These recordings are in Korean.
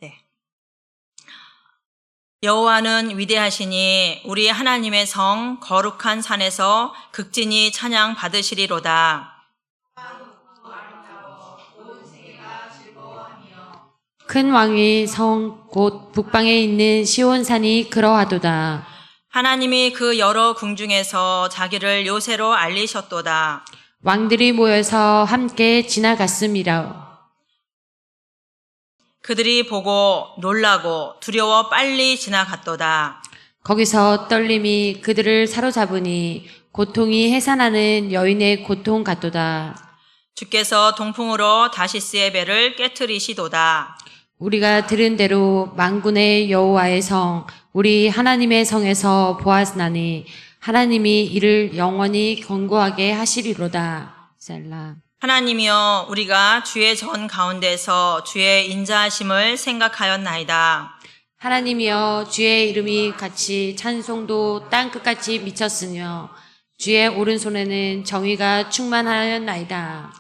네. 여호와는 위대하시니 우리 하나님의 성 거룩한 산에서 극진히 찬양 받으시리로다. 큰 왕의 성 곧 북방에 있는 시온산이 그러하도다. 하나님이 그 여러 궁중에서 자기를 요새로 알리셨도다. 왕들이 모여서 함께 지나갔음이라. 그들이 보고 놀라고 두려워 빨리 지나갔도다. 거기서 떨림이 그들을 사로잡으니 고통이 해산하는 여인의 고통 같도다. 주께서 동풍으로 다시스의 배를 깨트리시도다. 우리가 들은 대로 만군의 여호와의 성 우리 하나님의 성에서 보았나니 하나님이 이를 영원히 견고하게 하시리로다. 셀라. 하나님이여 우리가 주의 전 가운데서 주의 인자하심을 생각하였나이다. 하나님이여 주의 이름이 같이 찬송도 땅끝까지 미쳤으며 주의 오른손에는 정의가 충만하였나이다.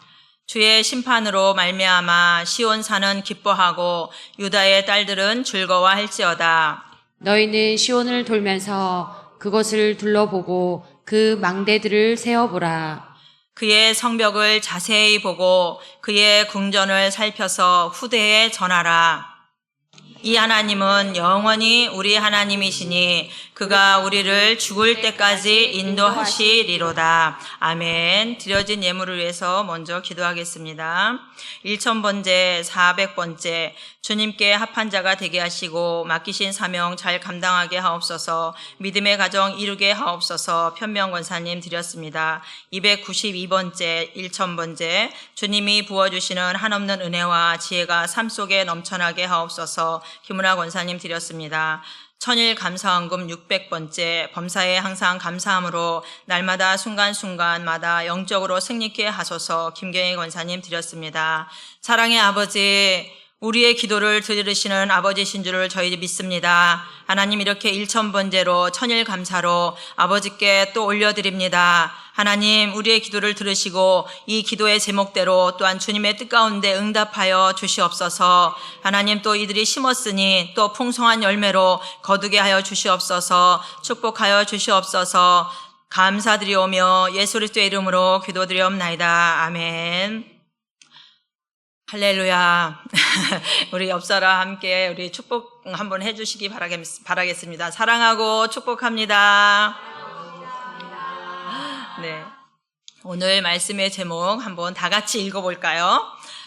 주의 심판으로 말미암아 시온산은 기뻐하고 유다의 딸들은 즐거워할지어다. 너희는 시온을 돌면서 그것을 둘러보고 그 망대들을 세어보라. 그의 성벽을 자세히 보고 그의 궁전을 살펴서 후대에 전하라. 이 하나님은 영원히 우리 하나님이시니 그가 우리를 죽을 때까지 인도하시리로다. 아멘. 드려진 예물을 위해서 먼저 기도하겠습니다. 1000번째, 400번째 주님께 합한 자가 되게 하시고 맡기신 사명 잘 감당하게 하옵소서. 믿음의 가정 이루게 하옵소서. 편명권사님 드렸습니다. 292번째, 1000번째 주님이 부어주시는 한없는 은혜와 지혜가 삶 속에 넘쳐나게 하옵소서. 김은아 권사님 드렸습니다. 천일 감사헌금 600번째 범사에 항상 감사함으로 날마다 순간순간마다 영적으로 승리케 하소서. 김경희 권사님 드렸습니다. 사랑의 아버지, 우리의 기도를 들으시는 아버지신 줄을 저희 믿습니다. 하나님 이렇게 1000번째로 천일 감사로 아버지께 또 올려드립니다. 하나님 우리의 기도를 들으시고 이 기도의 제목대로 또한 주님의 뜻 가운데 응답하여 주시옵소서. 하나님 또 이들이 심었으니 또 풍성한 열매로 거두게 하여 주시옵소서. 축복하여 주시옵소서. 감사드리오며 예수 그리스도의 이름으로 기도드리옵나이다. 아멘. 할렐루야. 우리 옆사람 함께 우리 축복 한번 해주시기 바라겠습니다. 사랑하고 축복합니다. 네. 오늘 말씀의 제목 한번 다 같이 읽어볼까요?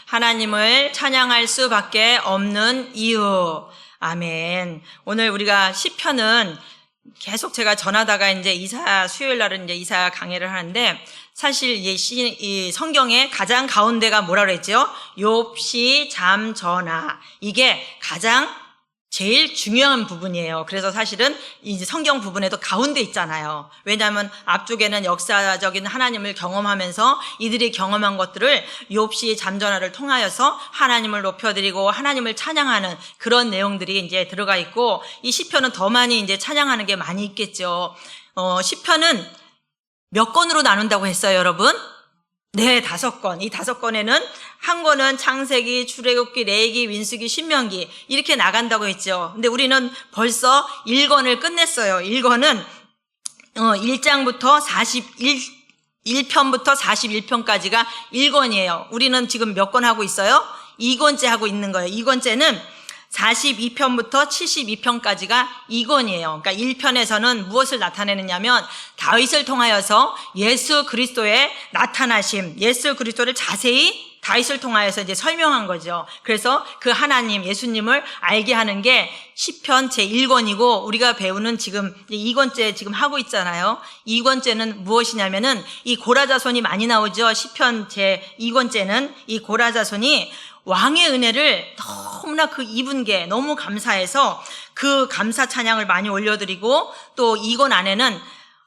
하나님을 찬양할 수밖에 없는 이유. 아멘. 오늘 우리가 시편은 계속 제가 전하다가 이제 수요일 날은 이제 이사 강해를 하는데 사실 이 성경의 가장 가운데가 뭐라 그랬죠? 욥시, 잠, 전하. 이게 가장 제일 중요한 부분이에요. 그래서 사실은 이제 성경 부분에도 가운데 있잖아요. 왜냐하면 앞쪽에는 역사적인 하나님을 경험하면서 이들이 경험한 것들을 욥시, 잠, 전하를 통하여서 하나님을 높여드리고 하나님을 찬양하는 그런 내용들이 이제 들어가 있고 이 시편은 더 많이 이제 찬양하는 게 많이 있겠죠. 시편은 몇 권으로 나눈다고 했어요, 여러분? 네, 5권. 이 5권에는 한 권은 창세기, 출애굽기, 레위기, 민수기, 신명기 이렇게 나간다고 했죠. 근데 우리는 벌써 1권을 끝냈어요. 1권은 1장부터 1편부터 41편까지가 1권이에요. 우리는 지금 몇 권 하고 있어요? 2권째 하고 있는 거예요. 2권째는 42편부터 72편까지가 2권이에요. 그러니까 1편에서는 무엇을 나타내느냐면 다윗을 통하여서 예수 그리스도의 나타나심, 예수 그리스도를 자세히 다윗을 통하여서 이제 설명한 거죠. 그래서 그 하나님, 예수님을 알게 하는 게 시편 제1권이고 우리가 배우는 지금 2권째 지금 하고 있잖아요. 2권째는 무엇이냐면은 이 고라자손이 많이 나오죠. 시편 제2권째는 이 고라자손이 왕의 은혜를 너무나 그 입은 게 너무 감사해서 그 감사 찬양을 많이 올려드리고 또 이권 안에는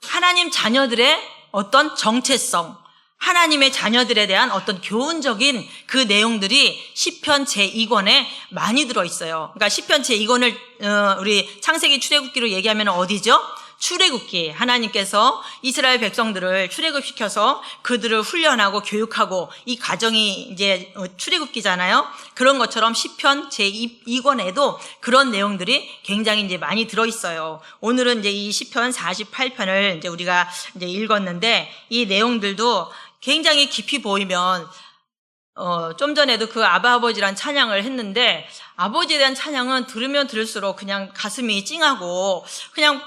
하나님 자녀들의 어떤 정체성, 하나님의 자녀들에 대한 어떤 교훈적인 그 내용들이 시편 제2권에 많이 들어있어요. 그러니까 시편 제2권을 우리 창세기 출애굽기로 얘기하면 어디죠? 출애굽기, 하나님께서 이스라엘 백성들을 출애굽시켜서 그들을 훈련하고 교육하고 이 과정이 이제 출애굽기잖아요. 그런 것처럼 시편 제2권에도 그런 내용들이 굉장히 이제 많이 들어있어요. 오늘은 이제 이 시편 48편을 이제 우리가 이제 읽었는데 이 내용들도 굉장히 깊이 보이면 좀 전에도 그 아바 아버지란 찬양을 했는데 아버지에 대한 찬양은 들으면 들을수록 그냥 가슴이 찡하고 그냥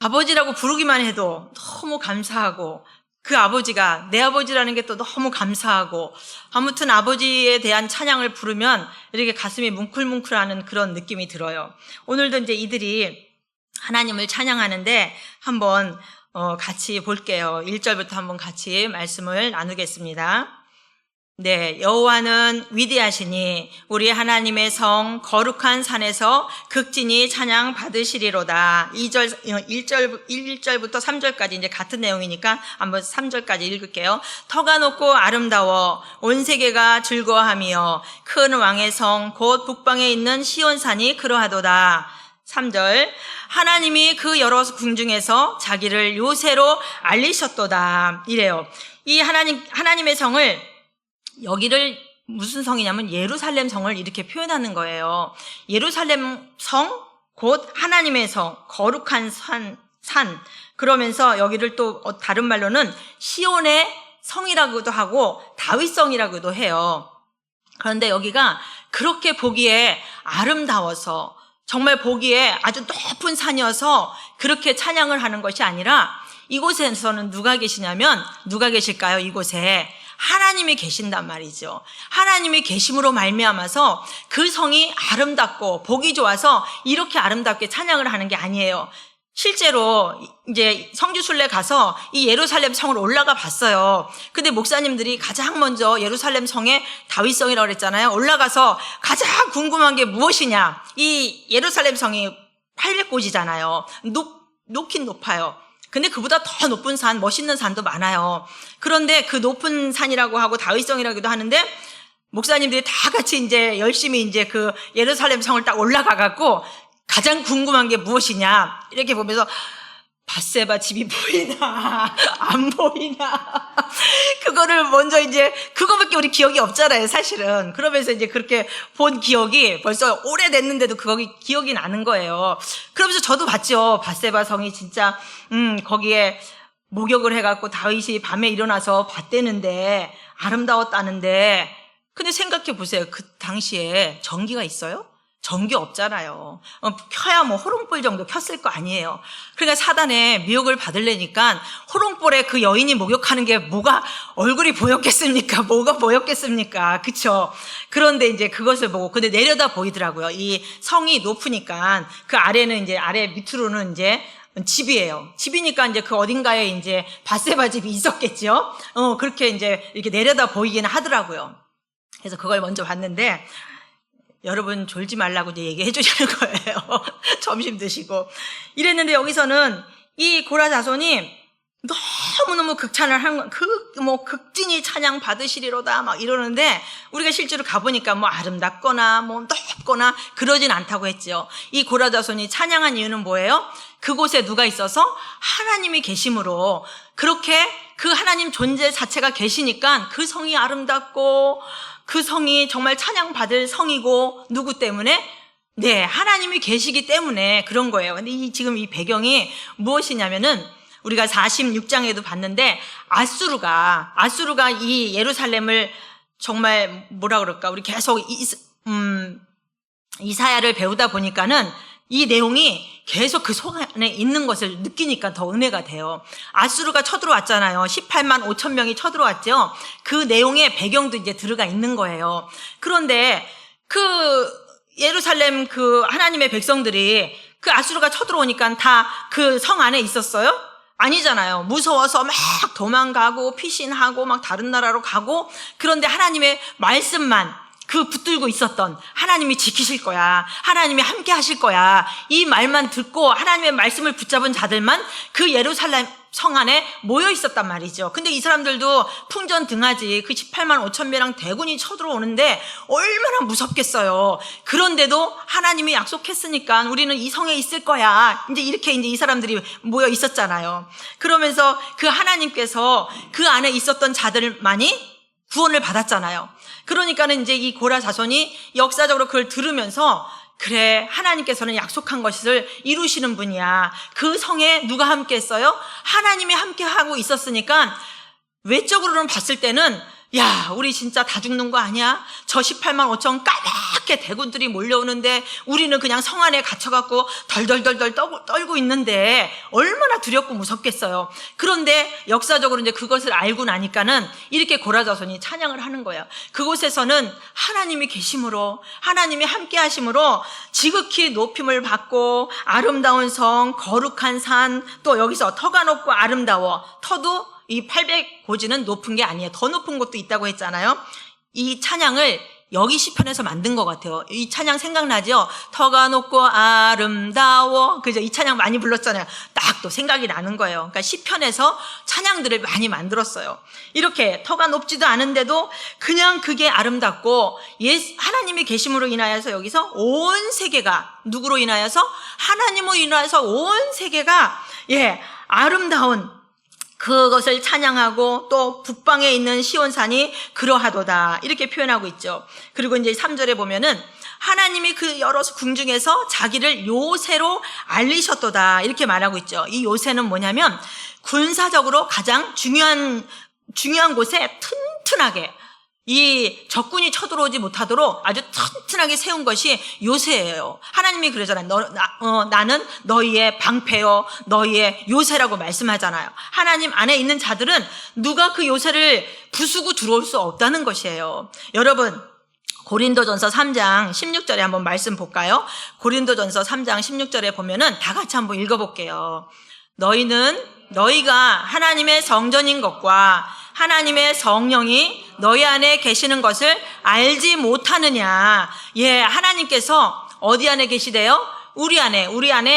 아버지라고 부르기만 해도 너무 감사하고 그 아버지가 내 아버지라는 게 또 너무 감사하고 아무튼 아버지에 대한 찬양을 부르면 이렇게 가슴이 뭉클뭉클하는 그런 느낌이 들어요. 오늘도 이제 이들이 하나님을 찬양하는데 한번 같이 볼게요. 1절부터 한번 같이 말씀을 나누겠습니다. 네, 여호와는 위대하시니 우리 하나님의 성 거룩한 산에서 극진히 찬양 받으시리로다. 1절부터 3절까지 이제 같은 내용이니까 한번 3절까지 읽을게요. 터가 높고 아름다워 온 세계가 즐거워하며 큰 왕의 성 곧 북방에 있는 시온산이 그러하도다. 3절 하나님이 그 여러 궁중에서 자기를 요새로 알리셨도다. 이래요. 이 하나님의 성을 여기를 무슨 성이냐면 예루살렘 성을 이렇게 표현하는 거예요. 예루살렘 성, 곧 하나님의 성, 거룩한 산. 그러면서 여기를 또 다른 말로는 시온의 성이라고도 하고 다윗성이라고도 해요. 그런데 여기가 그렇게 보기에 아름다워서 정말 보기에 아주 높은 산이어서 그렇게 찬양을 하는 것이 아니라 이곳에서는 누가 계시냐면 누가 계실까요? 이곳에 하나님이 계신단 말이죠. 하나님이 계심으로 말미암아서 그 성이 아름답고 보기 좋아서 이렇게 아름답게 찬양을 하는 게 아니에요. 실제로 이제 성지순례 가서 이 예루살렘 성을 올라가 봤어요. 근데 목사님들이 가장 먼저 예루살렘 성의 다윗성이라고 그랬잖아요. 올라가서 가장 궁금한 게 무엇이냐. 이 예루살렘 성이 800고지잖아요. 높긴 높아요. 근데 그보다 더 높은 산, 멋있는 산도 많아요. 그런데 그 높은 산이라고 하고 다윗성이라고도 하는데 목사님들이 다 같이 이제 열심히 이제 그 예루살렘 성을 딱 올라가갖고 가장 궁금한 게 무엇이냐 이렇게 보면서 밧세바 집이 보이나 안 보이나 그거를 먼저 이제 그거밖에 우리 기억이 없잖아요, 사실은. 그러면서 이제 그렇게 본 기억이 벌써 오래됐는데도 그거 기억이 나는 거예요. 그러면서 저도 봤죠. 밧세바 성이 진짜 거기에 목욕을 해갖고 다윗이 밤에 일어나서 봤대는데 아름다웠다는데 근데 생각해 보세요. 그 당시에 전기가 있어요? 전기 없잖아요. 켜야 뭐 호롱불 정도 켰을 거 아니에요. 그러니까 사단에 미혹을 받으려니까 호롱불에 그 여인이 목욕하는 게 뭐가 얼굴이 보였겠습니까? 뭐가 보였겠습니까? 그쵸? 그런데 이제 그것을 보고 근데 내려다 보이더라고요. 이 성이 높으니까 그 아래는 이제 아래 밑으로는 이제 집이에요. 집이니까 이제 그 어딘가에 이제 밧세바 집이 있었겠죠? 그렇게 이제 이렇게 내려다 보이긴 하더라고요. 그래서 그걸 먼저 봤는데 여러분 졸지 말라고 이제 얘기해 주시는 거예요. 점심 드시고. 이랬는데 여기서는 이 고라 자손이 너무너무 극찬을 한, 극진히 찬양 받으시리로다 막 이러는데 우리가 실제로 가보니까 뭐 아름답거나 뭐 높거나 그러진 않다고 했죠. 이 고라 자손이 찬양한 이유는 뭐예요? 그곳에 누가 있어서 하나님이 계심으로 그렇게 그 하나님 존재 자체가 계시니까 그 성이 아름답고 그 성이 정말 찬양받을 성이고 누구 때문에? 네, 하나님이 계시기 때문에 그런 거예요. 근데 지금 이 배경이 무엇이냐면은 우리가 46장에도 봤는데 아수르가 이 예루살렘을 정말 뭐라 그럴까? 우리 계속 이사야를 배우다 보니까는 이 내용이 계속 그 속 안에 있는 것을 느끼니까 더 은혜가 돼요. 아수르가 쳐들어왔잖아요. 18만 5천 명이 쳐들어왔죠. 그 내용의 배경도 이제 들어가 있는 거예요. 그런데 그 예루살렘 그 하나님의 백성들이 그 아수르가 쳐들어오니까 다 그 성 안에 있었어요? 아니잖아요. 무서워서 막 도망가고 피신하고 막 다른 나라로 가고 그런데 하나님의 말씀만 그 붙들고 있었던 하나님이 지키실 거야. 하나님이 함께 하실 거야. 이 말만 듣고 하나님의 말씀을 붙잡은 자들만 그 예루살렘 성 안에 모여 있었단 말이죠. 근데 이 사람들도 풍전등하지 그 18만 5천 명이랑 대군이 쳐들어오는데 얼마나 무섭겠어요. 그런데도 하나님이 약속했으니까 우리는 이 성에 있을 거야. 이제 이렇게 이제 이 사람들이 모여 있었잖아요. 그러면서 그 하나님께서 그 안에 있었던 자들만이 구원을 받았잖아요. 그러니까는 이제 이 고라 자손이 역사적으로 그걸 들으면서 그래, 하나님께서는 약속한 것을 이루시는 분이야. 그 성에 누가 함께 했어요? 하나님이 함께 하고 있었으니까 외적으로는 봤을 때는 야, 우리 진짜 다 죽는 거 아니야? 저 18만 5천 까맣게 대군들이 몰려오는데 우리는 그냥 성 안에 갇혀갖고 덜덜덜덜 떨고 있는데 얼마나 두렵고 무섭겠어요. 그런데 역사적으로 이제 그것을 알고 나니까는 이렇게 고라자손이 찬양을 하는 거예요. 그곳에서는 하나님이 계심으로, 하나님이 함께 하심으로 지극히 높임을 받고 아름다운 성, 거룩한 산, 또 여기서 터가 높고 아름다워. 터도 이 800고지는 높은 게 아니에요. 더 높은 곳도 있다고 했잖아요. 이 찬양을 여기 시편에서 만든 것 같아요. 이 찬양 생각나죠? 터가 높고 아름다워. 그죠? 이 찬양 많이 불렀잖아요. 딱 또 생각이 나는 거예요. 그러니까 시편에서 찬양들을 많이 만들었어요. 이렇게 터가 높지도 않은데도 그냥 그게 아름답고 하나님이 계심으로 인하여서 여기서 온 세계가 누구로 인하여서? 하나님으로 인하여서 온 세계가 아름다운 그것을 찬양하고 또 북방에 있는 시온산이 그러하도다 이렇게 표현하고 있죠. 그리고 이제 3절에 보면은 하나님이 그 여러 궁중에서 자기를 요새로 알리셨도다 이렇게 말하고 있죠. 이 요새는 뭐냐면 군사적으로 가장 중요한 곳에 튼튼하게 이 적군이 쳐들어오지 못하도록 아주 튼튼하게 세운 것이 요새예요. 하나님이 그러잖아요. 나는 너희의 방패요, 너희의 요새라고 말씀하잖아요. 하나님 안에 있는 자들은 누가 그 요새를 부수고 들어올 수 없다는 것이에요. 여러분, 고린도전서 3장 16절에 한번 말씀 볼까요? 고린도전서 3장 16절에 보면은 다 같이 한번 읽어볼게요. 너희가 하나님의 성전인 것과 하나님의 성령이 너희 안에 계시는 것을 알지 못하느냐. 하나님께서 어디 안에 계시대요? 우리 안에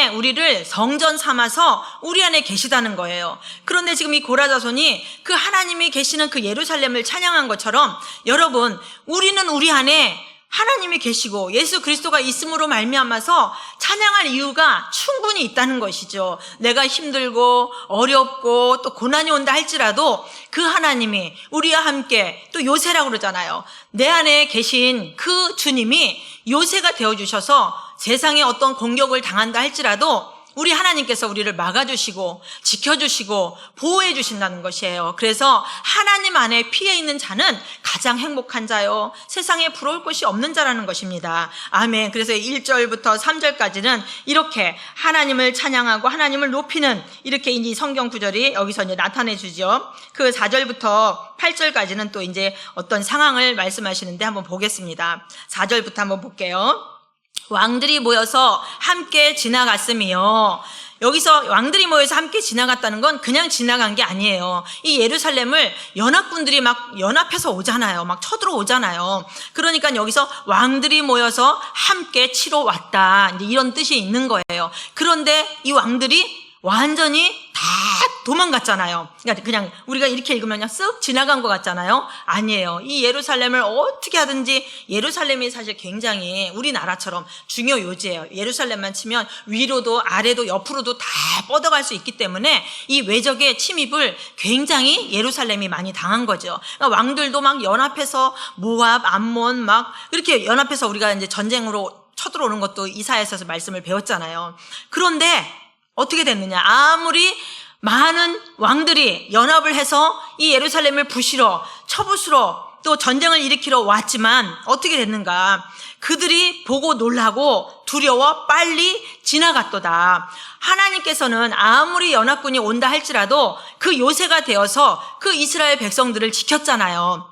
우리를 성전 삼아서 우리 안에 계시다는 거예요. 그런데 지금 이 고라자손이 그 하나님이 계시는 그 예루살렘을 찬양한 것처럼 여러분, 우리는 우리 안에 하나님이 계시고 예수 그리스도가 있음으로 말미암아서 찬양할 이유가 충분히 있다는 것이죠. 내가 힘들고 어렵고 또 고난이 온다 할지라도 그 하나님이 우리와 함께 또 요새라고 그러잖아요. 내 안에 계신 그 주님이 요새가 되어주셔서 세상에 어떤 공격을 당한다 할지라도 우리 하나님께서 우리를 막아주시고 지켜주시고 보호해주신다는 것이에요. 그래서 하나님 안에 피해 있는 자는 가장 행복한 자요, 세상에 부러울 것이 없는 자라는 것입니다. 아멘. 그래서 1절부터 3절까지는 이렇게 하나님을 찬양하고 하나님을 높이는 이렇게 이제 성경 구절이 여기서 이제 나타내 주죠. 그 4절부터 8절까지는 또 이제 어떤 상황을 말씀하시는데 한번 보겠습니다. 4절부터 한번 볼게요. 왕들이 모여서 함께 지나갔으며, 여기서 왕들이 모여서 함께 지나갔다는 건 그냥 지나간 게 아니에요. 이 예루살렘을 연합군들이 막 연합해서 오잖아요. 막 쳐들어오잖아요. 그러니까 여기서 왕들이 모여서 함께 치러 왔다, 이제 이런 뜻이 있는 거예요. 그런데 이 왕들이 완전히 다 도망갔잖아요. 그러니까 그냥 우리가 이렇게 읽으면 그냥 쓱 지나간 것 같잖아요. 아니에요. 이 예루살렘을 어떻게 하든지, 예루살렘이 사실 굉장히 우리나라처럼 중요 요지예요. 예루살렘만 치면 위로도 아래도 옆으로도 다 뻗어갈 수 있기 때문에 이 외적의 침입을 굉장히 예루살렘이 많이 당한 거죠. 그러니까 왕들도 막 연합해서 모압, 암몬 막 이렇게 연합해서 우리가 이제 전쟁으로 쳐들어오는 것도 이사야서에서 말씀을 배웠잖아요. 그런데 어떻게 됐느냐? 아무리 많은 왕들이 연합을 해서 이 예루살렘을 부시러, 쳐부수러, 또 전쟁을 일으키러 왔지만 어떻게 됐는가? 그들이 보고 놀라고 두려워 빨리 지나갔도다. 하나님께서는 아무리 연합군이 온다 할지라도 그 요새가 되어서 그 이스라엘 백성들을 지켰잖아요.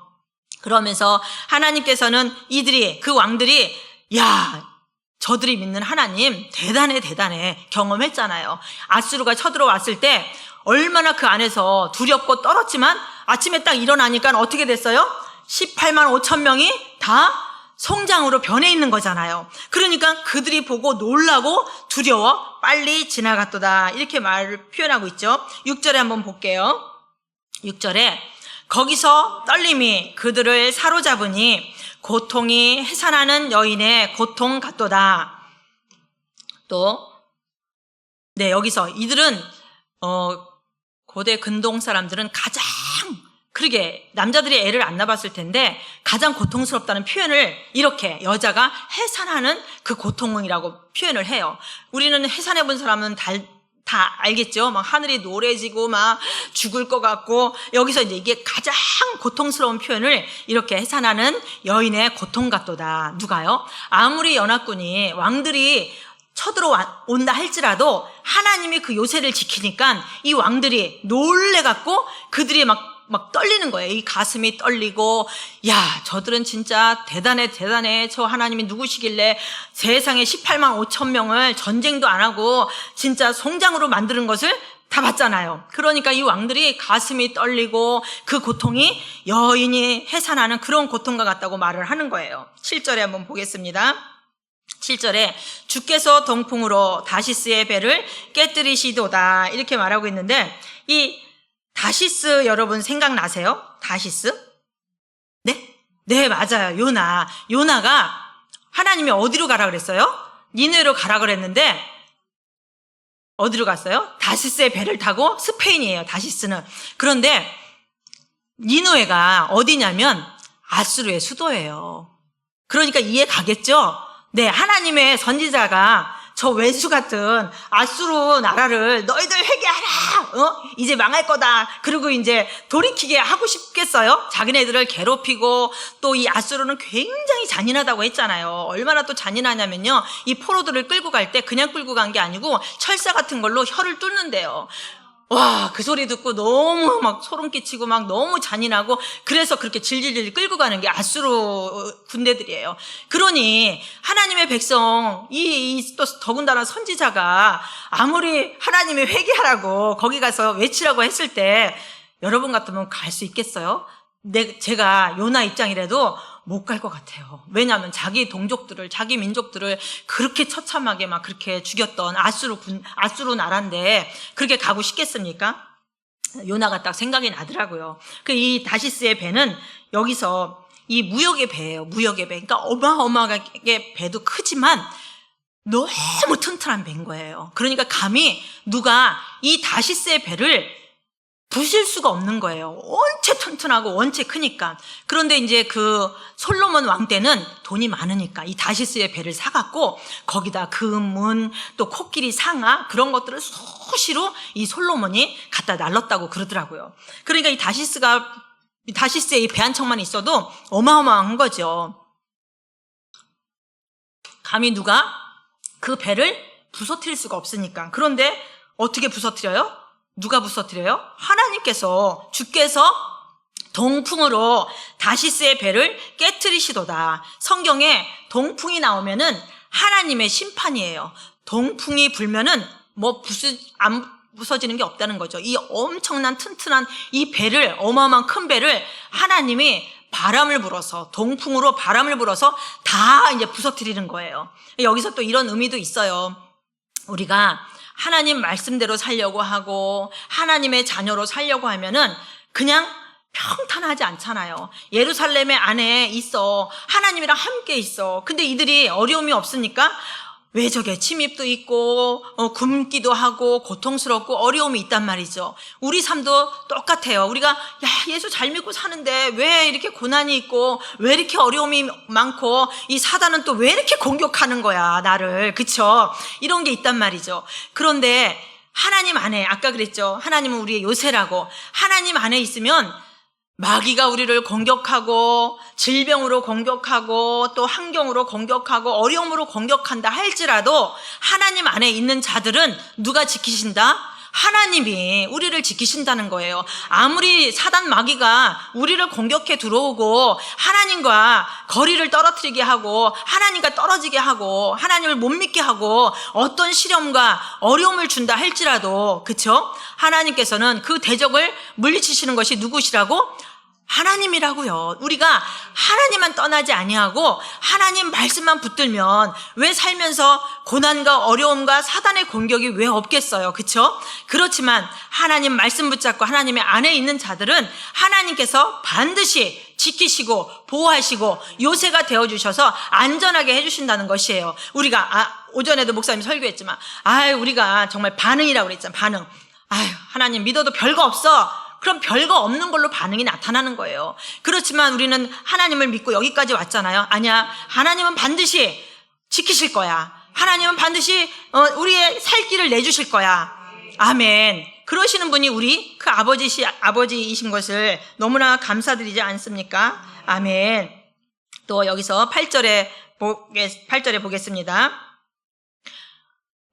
그러면서 하나님께서는 그 왕들이 저들이 믿는 하나님 대단해 경험했잖아요. 아수르가 쳐들어왔을 때 얼마나 그 안에서 두렵고 떨었지만 아침에 딱 일어나니까 어떻게 됐어요? 18만 5천 명이 다 송장으로 변해 있는 거잖아요. 그러니까 그들이 보고 놀라고 두려워 빨리 지나갔도다. 이렇게 말을 표현하고 있죠. 6절에 한번 볼게요. 6절에 거기서 떨림이 그들을 사로잡으니 고통이 해산하는 여인의 고통 같도다. 또 여기서 이들은 고대 근동 사람들은 가장 그러게 남자들이 애를 안 낳았을 텐데 가장 고통스럽다는 표현을 이렇게 여자가 해산하는 그 고통이라고 표현을 해요. 우리는 해산해 본 사람은 다 알겠죠? 막 하늘이 노래지고 막 죽을 것 같고, 여기서 이제 이게 가장 고통스러운 표현을 이렇게 해산하는 여인의 고통 같도다. 누가요? 아무리 연합군이 왕들이 쳐들어온다 할지라도 하나님이 그 요새를 지키니까 이 왕들이 놀래갖고 그들이 막 떨리는 거예요. 이 가슴이 떨리고, 야, 저들은 진짜 대단해. 저 하나님이 누구시길래 세상에 18만 5천 명을 전쟁도 안 하고 진짜 송장으로 만드는 것을 다 봤잖아요. 그러니까 이 왕들이 가슴이 떨리고 그 고통이 여인이 해산하는 그런 고통과 같다고 말을 하는 거예요. 7절에 한번 보겠습니다. 7절에 주께서 동풍으로 다시스의 배를 깨뜨리시도다. 이렇게 말하고 있는데, 이 다시스 여러분 생각나세요? 다시스? 네, 맞아요. 요나가 하나님이 어디로 가라 그랬어요? 니느웨로 가라 그랬는데 어디로 갔어요? 다시스의 배를 타고 스페인이에요. 다시스는. 그런데 니느웨가 어디냐면 아수르의 수도예요. 그러니까 이해 가겠죠? 네, 하나님의 선지자가 저 외수 같은 아수르 나라를 너희들 회개하라! 이제 망할 거다. 그리고 이제 돌이키게 하고 싶겠어요? 자기네들을 괴롭히고, 또 이 아수르는 굉장히 잔인하다고 했잖아요. 얼마나 또 잔인하냐면요. 이 포로들을 끌고 갈 때 그냥 끌고 간 게 아니고 철사 같은 걸로 혀를 뚫는데요. 와, 그 소리 듣고 너무 막 소름 끼치고 막 너무 잔인하고, 그래서 그렇게 질질질 끌고 가는 게 아수르 군대들이에요. 그러니 하나님의 백성, 또 더군다나 선지자가 아무리 하나님이 회개하라고 거기 가서 외치라고 했을 때 여러분 같으면 갈 수 있겠어요? 제가 요나 입장이라도 못 갈 것 같아요. 왜냐하면 자기 동족들을, 자기 민족들을 그렇게 처참하게 막 그렇게 죽였던 아수르 나라인데 그렇게 가고 싶겠습니까? 요나가 딱 생각이 나더라고요. 이 다시스의 배는 여기서 이 무역의 배예요. 무역의 배. 그러니까 어마어마하게 배도 크지만 너무 튼튼한 배인 거예요. 그러니까 감히 누가 이 다시스의 배를 부실 수가 없는 거예요. 원체 튼튼하고 원체 크니까. 그런데 이제 그 솔로몬 왕 때는 돈이 많으니까 이 다시스의 배를 사갖고 거기다 금은 또 코끼리 상아 그런 것들을 수시로 이 솔로몬이 갖다 날랐다고 그러더라고요. 그러니까 이 다시스의 이 배 한 척만 있어도 어마어마한 거죠. 감히 누가 그 배를 부서뜨릴 수가 없으니까. 그런데 어떻게 부서뜨려요? 누가 부서뜨려요? 하나님께서, 주께서 동풍으로 다시스의 배를 깨뜨리시도다. 성경에 동풍이 나오면은 하나님의 심판이에요. 동풍이 불면은 안 부서지는 게 없다는 거죠. 이 엄청난 튼튼한 이 배를, 어마어마한 큰 배를 하나님이 바람을 불어서, 동풍으로 바람을 불어서 다 이제 부서뜨리는 거예요. 여기서 또 이런 의미도 있어요. 우리가 하나님 말씀대로 살려고 하고 하나님의 자녀로 살려고 하면은 그냥 평탄하지 않잖아요. 예루살렘의 안에 있어. 하나님이랑 함께 있어. 근데 이들이 어려움이 없으니까 외적의 침입도 있고 굶기도 하고 고통스럽고 어려움이 있단 말이죠. 우리 삶도 똑같아요. 우리가 예수 잘 믿고 사는데 왜 이렇게 고난이 있고 왜 이렇게 어려움이 많고 이 사단은 또 왜 이렇게 공격하는 거야 나를. 그쵸? 이런 게 있단 말이죠. 그런데 하나님 안에, 아까 그랬죠. 하나님은 우리의 요새라고. 하나님 안에 있으면 마귀가 우리를 공격하고 질병으로 공격하고 또 환경으로 공격하고 어려움으로 공격한다 할지라도 하나님 안에 있는 자들은 누가 지키신다? 하나님이 우리를 지키신다는 거예요. 아무리 사단 마귀가 우리를 공격해 들어오고 하나님과 거리를 떨어뜨리게 하고 하나님과 떨어지게 하고 하나님을 못 믿게 하고 어떤 시련과 어려움을 준다 할지라도, 그쵸? 하나님께서는 그 대적을 물리치시는 것이 누구시라고? 하나님이라고요. 우리가 하나님만 떠나지 아니하고 하나님 말씀만 붙들면 왜 살면서 고난과 어려움과 사단의 공격이 왜 없겠어요? 그렇죠? 그렇지만 하나님 말씀 붙잡고 하나님의 안에 있는 자들은 하나님께서 반드시 지키시고 보호하시고 요새가 되어주셔서 안전하게 해주신다는 것이에요. 우리가 오전에도 목사님 설교했지만 우리가 정말 반응이라고 그랬잖아요. 반응. 하나님 믿어도 별거 없어. 그럼 별거 없는 걸로 반응이 나타나는 거예요. 그렇지만 우리는 하나님을 믿고 여기까지 왔잖아요. 아니야. 하나님은 반드시 지키실 거야. 하나님은 반드시 우리의 살 길을 내주실 거야. 아멘. 그러시는 분이 우리 그 아버지이신 것을 너무나 감사드리지 않습니까? 아멘. 또 여기서 8절에 보겠습니다.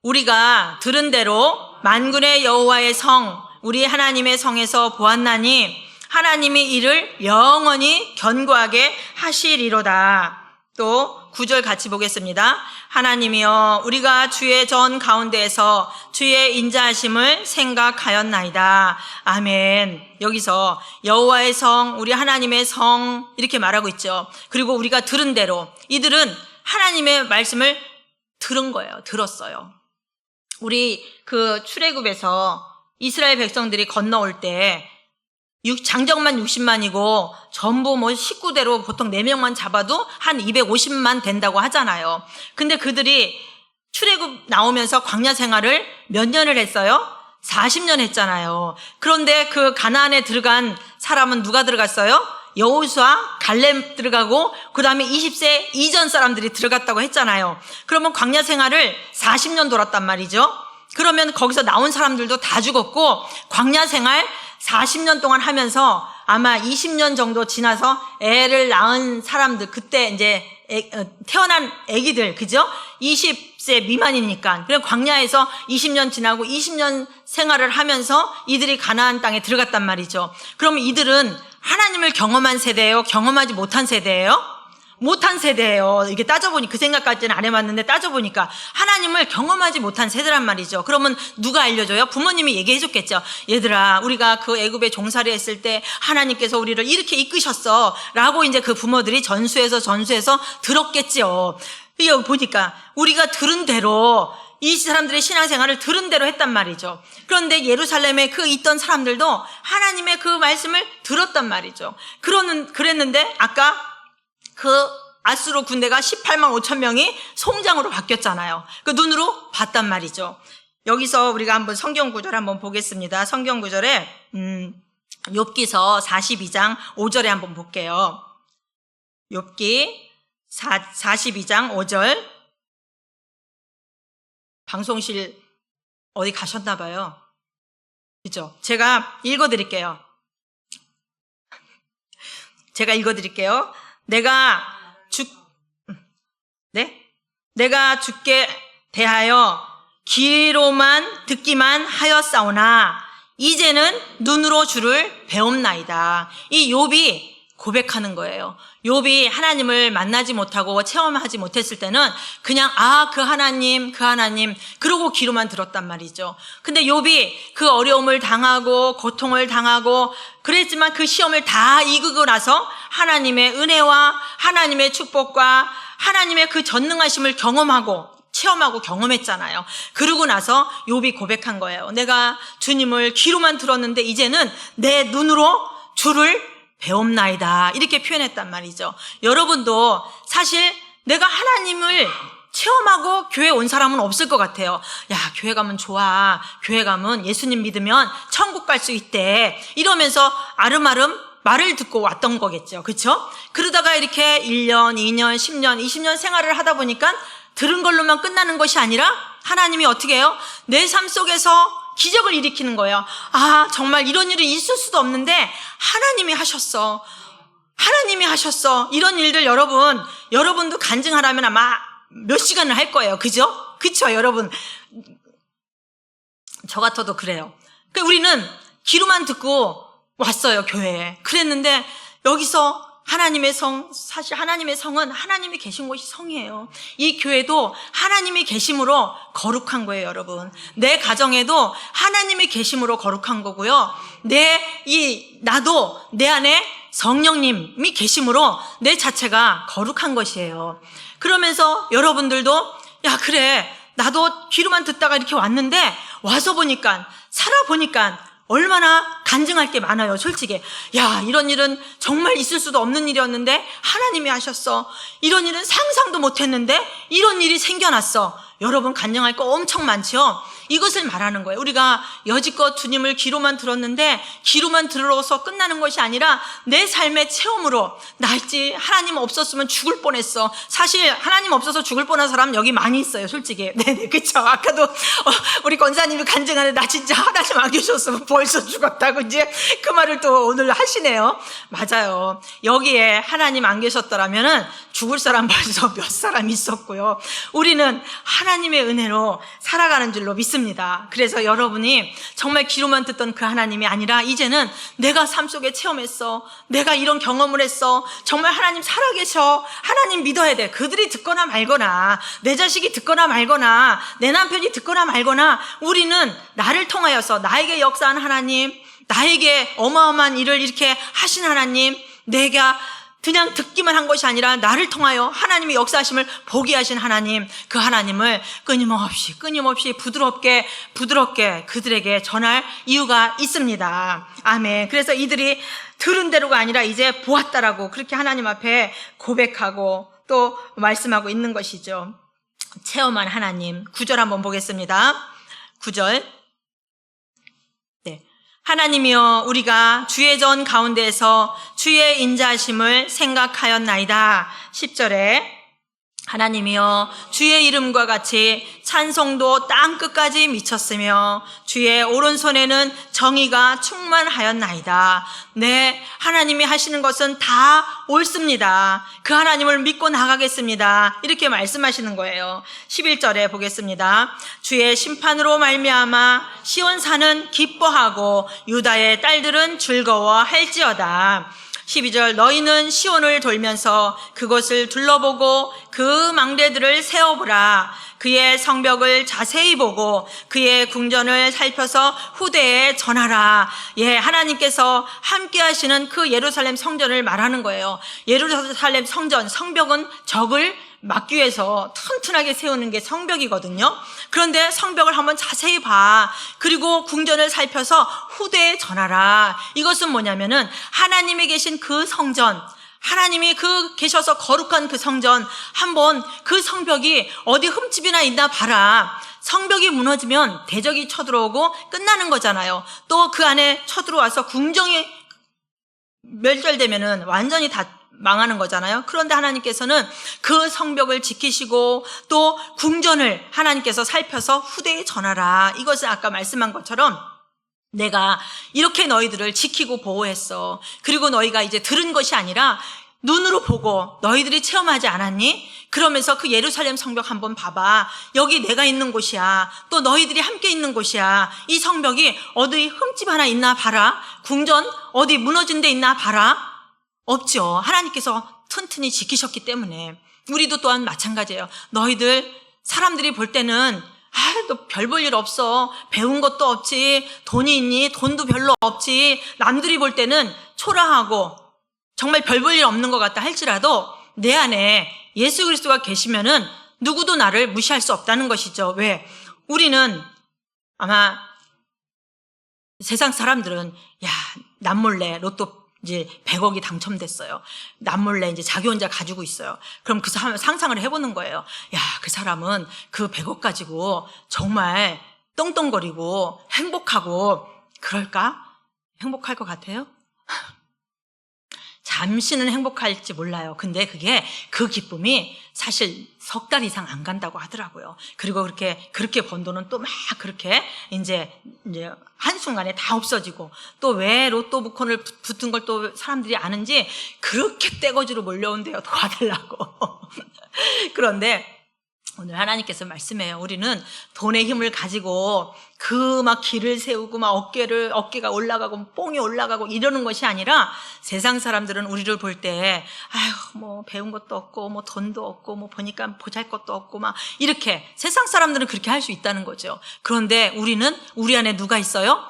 우리가 들은 대로 만군의 여호와의 성 우리 하나님의 성에서 보았나니 하나님이 이를 영원히 견고하게 하시리로다. 또 9절 같이 보겠습니다. 하나님이여 우리가 주의 전 가운데에서 주의 인자하심을 생각하였나이다. 아멘. 여기서 여호와의 성 우리 하나님의 성 이렇게 말하고 있죠. 그리고 우리가 들은 대로 이들은 하나님의 말씀을 들은 거예요. 들었어요. 우리 그 출애굽에서 이스라엘 백성들이 건너올 때 장정만 60만이고 전부 식구대로 보통 4명만 잡아도 한 250만 된다고 하잖아요. 근데 그들이 출애굽 나오면서 광야 생활을 몇 년을 했어요? 40년 했잖아요. 그런데 그 가나안에 들어간 사람은 누가 들어갔어요? 여호수아, 갈렙 들어가고 그 다음에 20세 이전 사람들이 들어갔다고 했잖아요. 그러면 광야 생활을 40년 돌았단 말이죠. 그러면 거기서 나온 사람들도 다 죽었고 광야 생활 40년 동안 하면서 아마 20년 정도 지나서 애를 낳은 사람들 그때 이제 태어난 아기들 그죠? 20세 미만이니까 그럼 광야에서 20년 지나고 20년 생활을 하면서 이들이 가나안 땅에 들어갔단 말이죠. 그러면 이들은 하나님을 경험한 세대예요? 경험하지 못한 세대예요? 못한 세대예요. 이게 따져보니 그 생각까지는 안 해봤는데 따져보니까 하나님을 경험하지 못한 세대란 말이죠. 그러면 누가 알려줘요? 부모님이 얘기해줬겠죠. 얘들아 우리가 그 애굽에 종살이 했을 때 하나님께서 우리를 이렇게 이끄셨어 라고 이제 그 부모들이 전수해서 들었겠죠. 여기 보니까 우리가 들은 대로 이 사람들의 신앙생활을 들은 대로 했단 말이죠. 그런데 예루살렘에 그 있던 사람들도 하나님의 그 말씀을 들었단 말이죠. 그랬는데 아까 그 아수르 군대가 18만 5천 명이 송장으로 바뀌었잖아요. 그 눈으로 봤단 말이죠. 여기서 우리가 한번 성경 구절 한번 보겠습니다. 성경 구절에 욥기서 42장 5절에 한번 볼게요. 욥기 42장 5절. 방송실 어디 가셨나 봐요. 그죠? 제가 읽어드릴게요. 내가 죽게 대하여 귀로만 듣기만 하였사오나 이제는 눈으로 주를 배움나이다. 이 욥이 고백하는 거예요. 욥이 하나님을 만나지 못하고 체험하지 못했을 때는 그냥 그 하나님 그러고 귀로만 들었단 말이죠. 근데 욥이 그 어려움을 당하고 고통을 당하고 그랬지만 그 시험을 다 이기고 나서 하나님의 은혜와 하나님의 축복과 하나님의 그 전능하심을 체험하고 경험했잖아요. 그러고 나서 욥이 고백한 거예요. 내가 주님을 귀로만 들었는데 이제는 내 눈으로 주를 배움나이다. 이렇게 표현했단 말이죠. 여러분도 사실 내가 하나님을 체험하고 교회 온 사람은 없을 것 같아요. 야, 교회 가면 좋아. 교회 가면 예수님 믿으면 천국 갈 수 있대. 이러면서 아름아름 말을 듣고 왔던 거겠죠. 그렇죠? 그러다가 이렇게 1년, 2년, 10년, 20년 생활을 하다 보니까 들은 걸로만 끝나는 것이 아니라 하나님이 어떻게 해요? 내 삶 속에서 기적을 일으키는 거예요. 정말 이런 일이 있을 수도 없는데 하나님이 하셨어. 이런 일들 여러분도 간증하라면 아마 몇 시간을 할 거예요. 그죠? 그쵸, 여러분? 저 같아도 그래요. 우리는 귀로만 듣고 왔어요, 교회에. 그랬는데 여기서 사실 하나님의 성은 하나님이 계신 곳이 성이에요. 이 교회도 하나님이 계심으로 거룩한 거예요, 여러분. 내 가정에도 하나님이 계심으로 거룩한 거고요. 나도 내 안에 성령님이 계심으로 내 자체가 거룩한 것이에요. 그러면서 여러분들도 야 그래 나도 귀로만 듣다가 이렇게 왔는데 와서 보니까 살아보니까 얼마나 간증할 게 많아요. 솔직히 야 이런 일은 정말 있을 수도 없는 일이었는데 하나님이 하셨어. 이런 일은 상상도 못했는데 이런 일이 생겨났어. 여러분 간증할 거 엄청 많죠. 이것을 말하는 거예요. 우리가 여지껏 주님을 귀로만 들었는데 귀로만 들어서 끝나는 것이 아니라 내 삶의 체험으로 나 있지 하나님 없었으면 죽을 뻔했어. 사실 하나님 없어서 죽을 뻔한 사람 여기 많이 있어요. 솔직히. 네네 그쵸. 아까도 우리 권사님이 간증하는데 나 진짜 하나님 안 계셨으면 벌써 죽었다고 이제 그 말을 또 오늘 하시네요. 맞아요. 여기에 하나님 안 계셨더라면은 죽을 사람 벌써 몇 사람 있었고요. 우리는 하나님의 은혜로 살아가는 줄로 믿습니다. 그래서 여러분이 정말 귀로만 듣던 그 하나님이 아니라 이제는 내가 삶 속에 체험했어. 내가 이런 경험을 했어. 정말 하나님 살아계셔. 하나님 믿어야 돼. 그들이 듣거나 말거나 내 자식이 듣거나 말거나 내 남편이 듣거나 말거나 우리는 나를 통하여서 나에게 역사한 하나님, 나에게 어마어마한 일을 이렇게 하신 하나님, 내가 그냥 듣기만 한 것이 아니라 나를 통하여 하나님의 역사하심을 보게 하신 하나님, 그 하나님을 끊임없이 부드럽게 그들에게 전할 이유가 있습니다. 아멘. 그래서 이들이 들은 대로가 아니라 이제 보았다라고 그렇게 하나님 앞에 고백하고 또 말씀하고 있는 것이죠. 체험한 하나님. 9절 한번 보겠습니다. 9절. 하나님이여 우리가 주의 전 가운데에서 주의 인자하심을 생각하였나이다. 10절에 하나님이여 주의 이름과 같이 찬송도 땅끝까지 미쳤으며 주의 오른손에는 정의가 충만하였나이다. 네, 하나님이 하시는 것은 다 옳습니다. 그 하나님을 믿고 나가겠습니다. 이렇게 말씀하시는 거예요. 11절에 보겠습니다. 주의 심판으로 말미암아 시온산은 기뻐하고 유다의 딸들은 즐거워할지어다. 12절 너희는 시온을 돌면서 그것을 둘러보고 그 망대들을 세어보라. 그의 성벽을 자세히 보고 그의 궁전을 살펴서 후대에 전하라. 예, 하나님께서 함께 하시는 그 예루살렘 성전을 말하는 거예요. 예루살렘 성전, 성벽은 적을 막기 위해서 튼튼하게 세우는 게 성벽이거든요. 그런데 성벽을 한번 자세히 봐. 그리고 궁전을 살펴서 후대에 전하라. 이것은 뭐냐면은 하나님이 계신 그 성전, 하나님이 계셔서 거룩한 그 성전, 한번 그 성벽이 어디 흠집이나 있나 봐라. 성벽이 무너지면 대적이 쳐들어오고 끝나는 거잖아요. 또 그 안에 쳐들어와서 궁정이 멸절되면은 완전히 다 망하는 거잖아요. 그런데 하나님께서는 그 성벽을 지키시고 또 궁전을 하나님께서 살펴서 후대에 전하라. 이것은 아까 말씀한 것처럼 내가 이렇게 너희들을 지키고 보호했어. 그리고 너희가 이제 들은 것이 아니라 눈으로 보고 너희들이 체험하지 않았니? 그러면서 그 예루살렘 성벽 한번 봐봐. 여기 내가 있는 곳이야. 또 너희들이 함께 있는 곳이야. 이 성벽이 어디 흠집 하나 있나 봐라. 궁전 어디 무너진 데 있나 봐라. 없죠. 하나님께서 튼튼히 지키셨기 때문에. 우리도 또한 마찬가지예요. 너희들 사람들이 볼 때는 너 별 볼 일 없어. 배운 것도 없지. 돈이 있니? 돈도 별로 없지. 남들이 볼 때는 초라하고 정말 별 볼 일 없는 것 같다 할지라도 내 안에 예수 그리스도가 계시면은 누구도 나를 무시할 수 없다는 것이죠. 왜? 우리는 아마 세상 사람들은 남몰래 로또 이제 100억이 당첨됐어요. 남몰래 이제 자기 혼자 가지고 있어요. 그럼 그 사람 상상을 해보는 거예요. 그 사람은 그 100억 가지고 정말 떵떵거리고 행복하고 그럴까? 행복할 것 같아요? 잠시는 행복할지 몰라요. 근데 그 기쁨이 사실 석 달 이상 안 간다고 하더라고요. 그리고 그렇게 번 돈은 또 막 그렇게 이제 한순간에 다 없어지고 또 왜 로또 복권을 붙은 걸 또 사람들이 아는지 그렇게 떼거지로 몰려온대요. 도와달라고. 그런데 오늘 하나님께서 말씀해요. 우리는 돈의 힘을 가지고 막 길을 세우고 막 어깨가 올라가고 뽕이 올라가고 이러는 것이 아니라 세상 사람들은 우리를 볼 때 뭐 배운 것도 없고 뭐 돈도 없고 뭐 보니까 보잘것도 없고 막 이렇게 세상 사람들은 그렇게 할 수 있다는 거죠. 그런데 우리 안에 누가 있어요?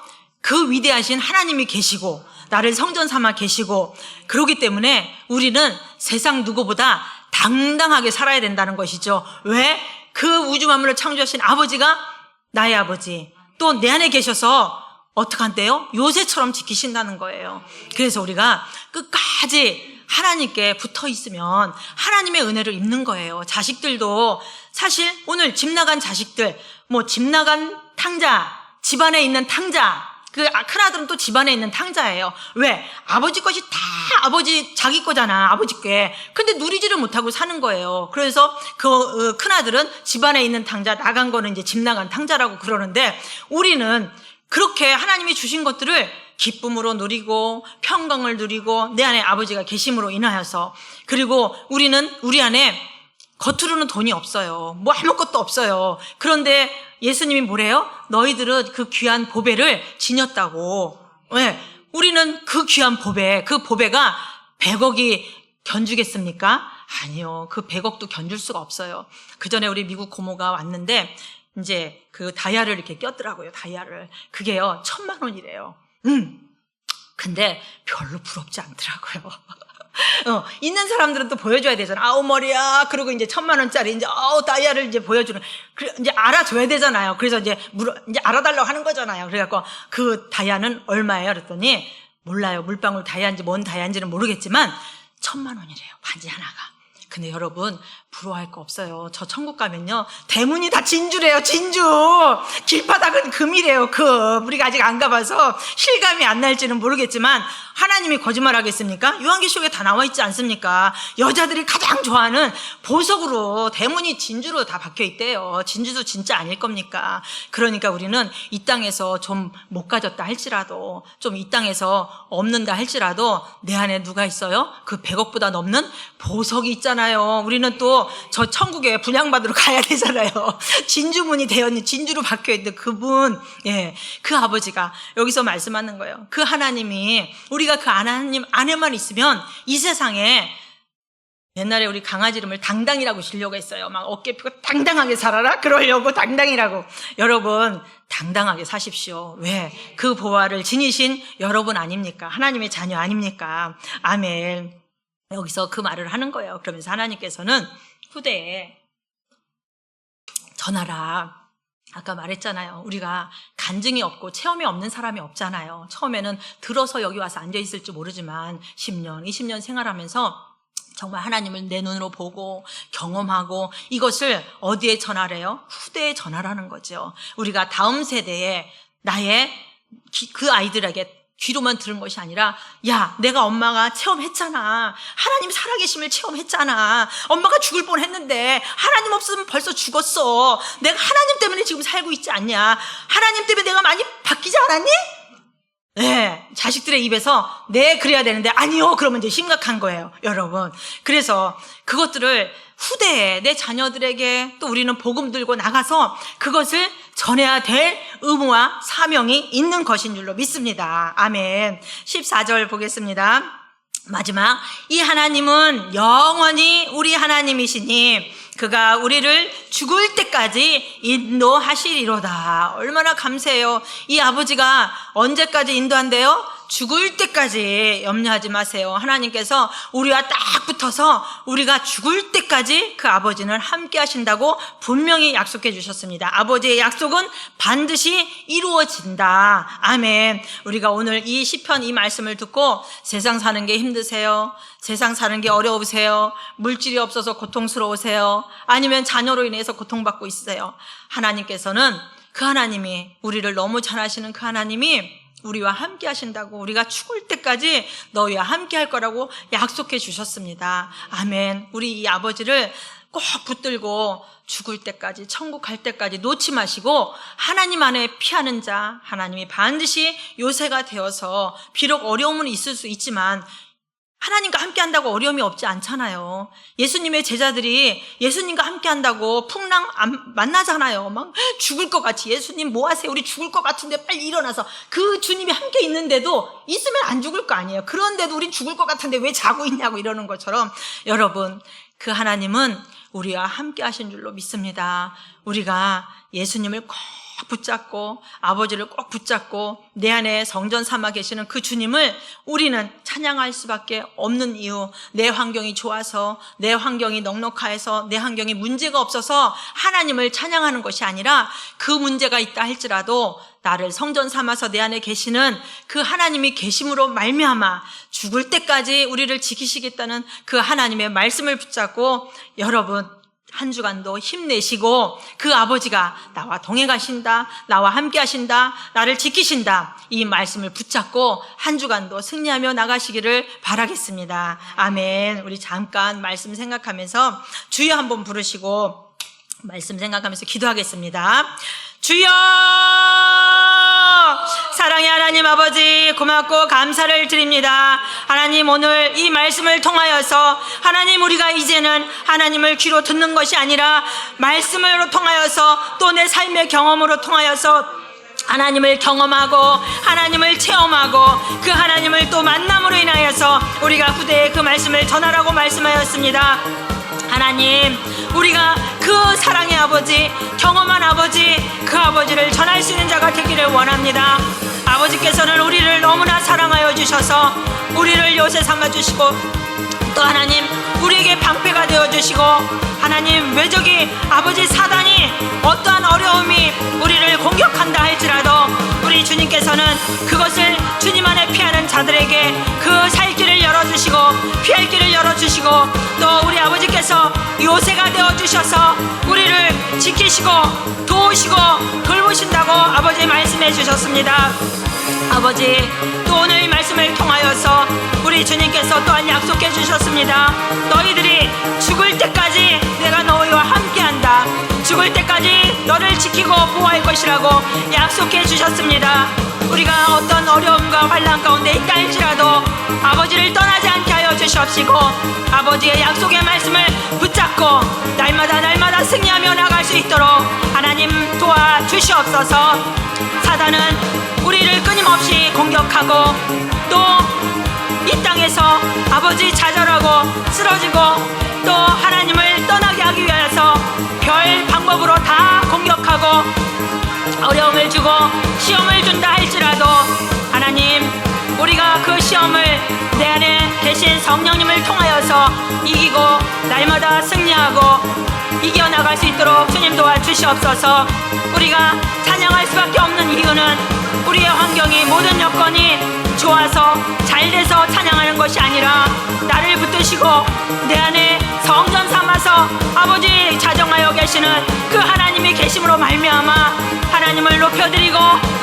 그 위대하신 하나님이 계시고 나를 성전 삼아 계시고 그러기 때문에 우리는 세상 누구보다 당당하게 살아야 된다는 것이죠. 왜? 그 우주 만물을 창조하신 아버지가 나의 아버지 또 내 안에 계셔서 어떡한데요? 요새처럼 지키신다는 거예요. 그래서 우리가 끝까지 하나님께 붙어 있으면 하나님의 은혜를 입는 거예요. 자식들도 사실 오늘 집 나간 자식들, 집 나간 탕자, 집안에 있는 탕자, 그 큰아들은 또 집안에 있는 탕자예요. 왜? 아버지 것이 다 아버지 자기 거잖아, 아버지 게. 근데 누리지를 못하고 사는 거예요. 그래서 그 큰아들은 집안에 있는 탕자, 나간 거는 이제 집 나간 탕자라고 그러는데 우리는 그렇게 하나님이 주신 것들을 기쁨으로 누리고 평강을 누리고 내 안에 아버지가 계심으로 인하여서 그리고 우리는 우리 안에 겉으로는 돈이 없어요. 아무것도 없어요. 그런데 예수님이 뭐래요? 너희들은 그 귀한 보배를 지녔다고. 왜? 우리는 그 귀한 보배, 그 보배가 100억이 견주겠습니까? 아니요. 그 100억도 견줄 수가 없어요. 그 전에 우리 미국 고모가 왔는데 이제 그 다이아를 이렇게 꼈더라고요. 다이아를. 그게요. 1,000만 원이래요. 근데 별로 부럽지 않더라고요. 있는 사람들은 또 보여줘야 되잖아. 아우, 머리야. 그리고 이제 1,000만 원짜리 이제, 다이아를 이제 보여주는, 이제 알아줘야 되잖아요. 그래서 이제 이제 알아달라고 하는 거잖아요. 그래갖고 그 다이아는 얼마예요? 그랬더니 몰라요. 물방울 다이아인지 뭔 다이아인지는 모르겠지만 1,000만 원이래요. 반지 하나가. 근데 여러분 부러워할 거 없어요. 저 천국 가면요 대문이 다 진주래요. 진주. 길바닥은 금이래요. 금. 우리가 아직 안 가봐서 실감이 안 날지는 모르겠지만 하나님이 거짓말하겠습니까? 요한계시록에 다 나와 있지 않습니까? 여자들이 가장 좋아하는 보석으로 대문이 진주로 다 박혀 있대요. 진주도 진짜 아닐 겁니까? 그러니까 우리는 이 땅에서 좀 못 가졌다 할지라도 좀 이 땅에서 없는다 할지라도 내 안에 누가 있어요? 그 100억보다 넘는 보석이 있잖아요. 우리는 또 저 천국에 분양받으러 가야 되잖아요. 진주문이 되었는 진주로 박혀있는 그분, 그 아버지가 여기서 말씀하는 거예요. 그 하나님이 우리가 그 하나님 안에만 있으면 이 세상에 옛날에 우리 강아지 이름을 당당이라고 지려고 했어요. 막 어깨 펴고 당당하게 살아라 그러려고 당당이라고. 여러분 당당하게 사십시오. 왜? 그 보화를 지니신 여러분 아닙니까? 하나님의 자녀 아닙니까? 아멘. 여기서 그 말을 하는 거예요. 그러면서 하나님께서는 후대에 전하라. 아까 말했잖아요. 우리가 간증이 없고 체험이 없는 사람이 없잖아요. 처음에는 들어서 여기 와서 앉아있을지 모르지만 10년, 20년 생활하면서 정말 하나님을 내 눈으로 보고 경험하고 이것을 어디에 전하래요? 후대에 전하라는 거죠. 우리가 다음 세대에 나의 그 아이들에게 귀로만 들은 것이 아니라 야, 내가 엄마가 체험했잖아. 하나님 살아계심을 체험했잖아. 엄마가 죽을 뻔했는데 하나님 없으면 벌써 죽었어. 내가 하나님 때문에 지금 살고 있지 않냐. 하나님 때문에 내가 많이 바뀌지 않았니? 네, 자식들의 입에서 네, 그래야 되는데 아니요, 그러면 이제 심각한 거예요, 여러분. 그래서 그것들을 후대에 내 자녀들에게 또 우리는 복음 들고 나가서 그것을 전해야 될 의무와 사명이 있는 것인 줄로 믿습니다. 아멘. 14절 보겠습니다. 마지막, 이 하나님은 영원히 우리 하나님이시니 그가 우리를 죽을 때까지 인도하시리로다. 얼마나 감사해요. 이 아버지가 언제까지 인도한대요? 죽을 때까지. 염려하지 마세요. 하나님께서 우리와 딱 붙어서 우리가 죽을 때까지 그 아버지는 함께 하신다고 분명히 약속해 주셨습니다. 아버지의 약속은 반드시 이루어진다. 아멘. 우리가 오늘 이 시편 이 말씀을 듣고 세상 사는 게 힘드세요? 세상 사는 게 어려우세요? 물질이 없어서 고통스러우세요? 아니면 자녀로 인해서 고통받고 있으세요? 하나님께서는 그 하나님이 우리를 너무 잘 아시는 그 하나님이 우리와 함께 하신다고, 우리가 죽을 때까지 너희와 함께 할 거라고 약속해 주셨습니다. 아멘. 우리 이 아버지를 꼭 붙들고 죽을 때까지, 천국 갈 때까지 놓지 마시고 하나님 안에 피하는 자, 하나님이 반드시 요새가 되어서 비록 어려움은 있을 수 있지만 하나님과 함께 한다고 어려움이 없지 않잖아요. 예수님의 제자들이 예수님과 함께 한다고 풍랑 안 만나잖아요. 막 죽을 것 같이. 예수님 뭐 하세요? 우리 죽을 것 같은데 빨리 일어나서. 그 주님이 함께 있는데도 있으면 안 죽을 거 아니에요. 그런데도 우린 죽을 것 같은데 왜 자고 있냐고 이러는 것처럼 여러분, 그 하나님은 우리와 함께 하신 줄로 믿습니다. 우리가 예수님을 꼭 꼭 붙잡고 아버지를 꼭 붙잡고 내 안에 성전 삼아 계시는 그 주님을 우리는 찬양할 수밖에 없는 이유, 내 환경이 좋아서, 내 환경이 넉넉해서, 내 환경이 문제가 없어서 하나님을 찬양하는 것이 아니라 그 문제가 있다 할지라도 나를 성전 삼아서 내 안에 계시는 그 하나님이 계심으로 말미암아 죽을 때까지 우리를 지키시겠다는 그 하나님의 말씀을 붙잡고 여러분 한 주간도 힘내시고 그 아버지가 나와 동행 하신다, 나와 함께 하신다, 나를 지키신다, 이 말씀을 붙잡고 한 주간도 승리하며 나가시기를 바라겠습니다. 아멘. 우리 잠깐 말씀 생각하면서 주여 한번 부르시고 말씀 생각하면서 기도하겠습니다. 주여! 사랑의 하나님 아버지 고맙고 감사를 드립니다. 하나님 오늘 이 말씀을 통하여서 하나님 우리가 이제는 하나님을 귀로 듣는 것이 아니라 말씀으로 통하여서 또 내 삶의 경험으로 통하여서 하나님을 경험하고 하나님을 체험하고 그 하나님을 또 만남으로 인하여서 우리가 후대에 그 말씀을 전하라고 말씀하였습니다. 하나님 우리가 그 사랑의 아버지, 경험한 아버지, 그 아버지를 전할 수 있는 자가 되기를 원합니다. 아버지께서는 우리를 너무나 사랑하여 주셔서 우리를 요새 삼아주시고 또 하나님 우리에게 방패가 되어주시고 하나님 외적이 아버지 사단이 어떠한 어려움이 우리를 공격한다 할지라도 우리 주님께서는 그것을 주님 안에 피하는 자들에게 그 살 길을 열어주시고 피할 길을 열어주시고 또 우리 아버지께서 요새가 되어주셔서 우리를 지키시고 도우시고 돌보신다고 아버지 말씀해 주셨습니다. 아버지 또 오늘 이 말씀을 통하여서 우리 주님께서 또한 약속해 주셨습니다. 너희들이 죽을 때까지 내가 너희와 함께한다, 죽을 때까지 너를 지키고 보호할 것이라고 약속해 주셨습니다. 우리가 어떤 어려움과 환난 가운데 있다 할지라도 아버지를 떠나지 않게 하여 주시옵시고 아버지의 약속의 말씀을 붙잡고 날마다 승리하며 나갈 수 있도록 하나님 도와주시옵소서. 사단은 우리를 끊임없이 공격하고 또 이 땅에서 아버지 좌절하고 쓰러지고 또 하나님을 떠나게 하기 위해서 별 방법으로 다 공격하고 어려움을 주고 시험을 준다 할지라도 하나님 우리가 그 시험을 내 안에 계신 성령님을 통하여서 이기고 날마다 승리하고 이겨나갈 수 있도록 주님 도와주시옵소서. 우리가 찬양할 수밖에 없는 이유는 우리의 환경이 모든 여건이 좋아서 잘 돼서 찬양하는 것이 아니라 나를 붙드시고 내 안에 성전 삼아서 아버지 자정하여 계시는 그 하나님이 계심으로 말미암아 하나님을 높여드리고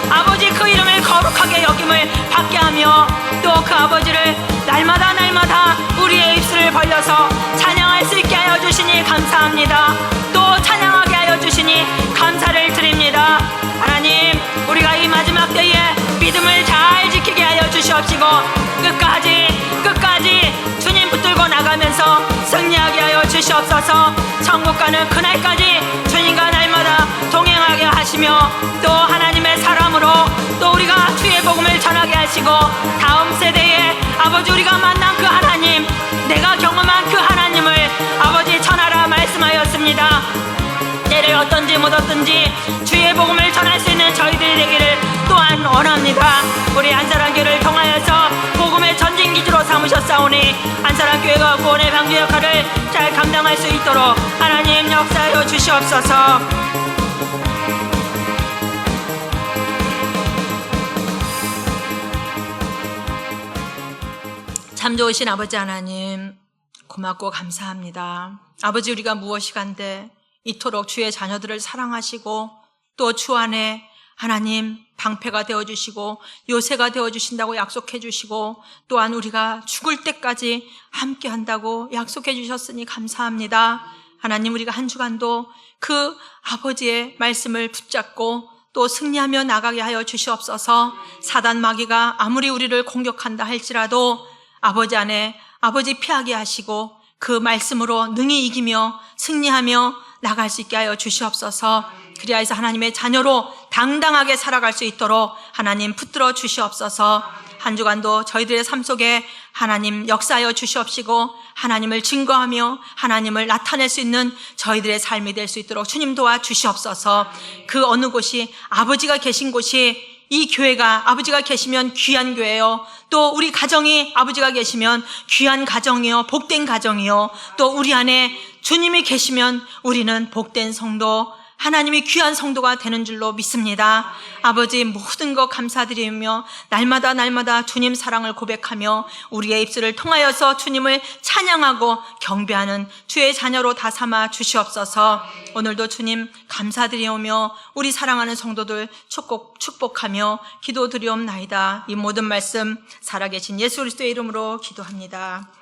아버지 그 이름을 거룩하게 여김을 받게 하며 또 그 아버지를 날마다 우리의 입술을 벌려서 찬양할 수 있게 하여 주시니 감사합니다. 또 찬양하게 하여 주시니 감사를 드립니다. 하나님 우리가 이 마지막 때에 믿음을 잘 지키게 하여 주시옵시고 끝까지 주님 붙들고 나가면서 승리하게 하여 주시옵소서. 천국 가는 그날까지 주님과 날마다 동행하게 하시며 또 하나님의 사람으로 또 우리가 주의 복음을 전하게 하시고 다음 세대에 아버지 우리가 만난 그 하나님, 내가 경험한 그 하나님을 아버지 전하라 말씀하였습니다. 때를 어떤지 못 어떤지 주의 복음을 전할 수 있는 저희들이 되기를 또한 원합니다. 우리 한사랑교회를 통하여서 복음의 전진기지로 삼으셨사오니 한사랑교회가 구원의 방주 역할을 잘 감당할 수 있도록 하나님 역사하여 주시옵소서. 참 좋으신 아버지 하나님 고맙고 감사합니다. 아버지 우리가 무엇이 간데 이토록 주의 자녀들을 사랑하시고 또 주 안에 하나님 방패가 되어주시고 요새가 되어주신다고 약속해 주시고 또한 우리가 죽을 때까지 함께 한다고 약속해 주셨으니 감사합니다. 하나님 우리가 한 주간도 그 아버지의 말씀을 붙잡고 또 승리하며 나가게 하여 주시옵소서. 사단 마귀가 아무리 우리를 공격한다 할지라도 아버지 안에 아버지 피하게 하시고 그 말씀으로 능히 이기며 승리하며 나갈 수 있게 하여 주시옵소서. 그리하여서 하나님의 자녀로 당당하게 살아갈 수 있도록 하나님 붙들어 주시옵소서. 한 주간도 저희들의 삶 속에 하나님 역사하여 주시옵시고 하나님을 증거하며 하나님을 나타낼 수 있는 저희들의 삶이 될 수 있도록 주님 도와주시옵소서. 그 어느 곳이 아버지가 계신 곳이 이 교회가 아버지가 계시면 귀한 교회요. 또 우리 가정이 아버지가 계시면 귀한 가정이요. 복된 가정이요. 또 우리 안에 주님이 계시면 우리는 복된 성도, 하나님이 귀한 성도가 되는 줄로 믿습니다. 아버지 모든 것 감사드리며 날마다 주님 사랑을 고백하며 우리의 입술을 통하여서 주님을 찬양하고 경배하는 주의 자녀로 다 삼아 주시옵소서. 오늘도 주님 감사드리오며 우리 사랑하는 성도들 축복하며 기도드리옵나이다. 이 모든 말씀 살아계신 예수 그리스도의 이름으로 기도합니다.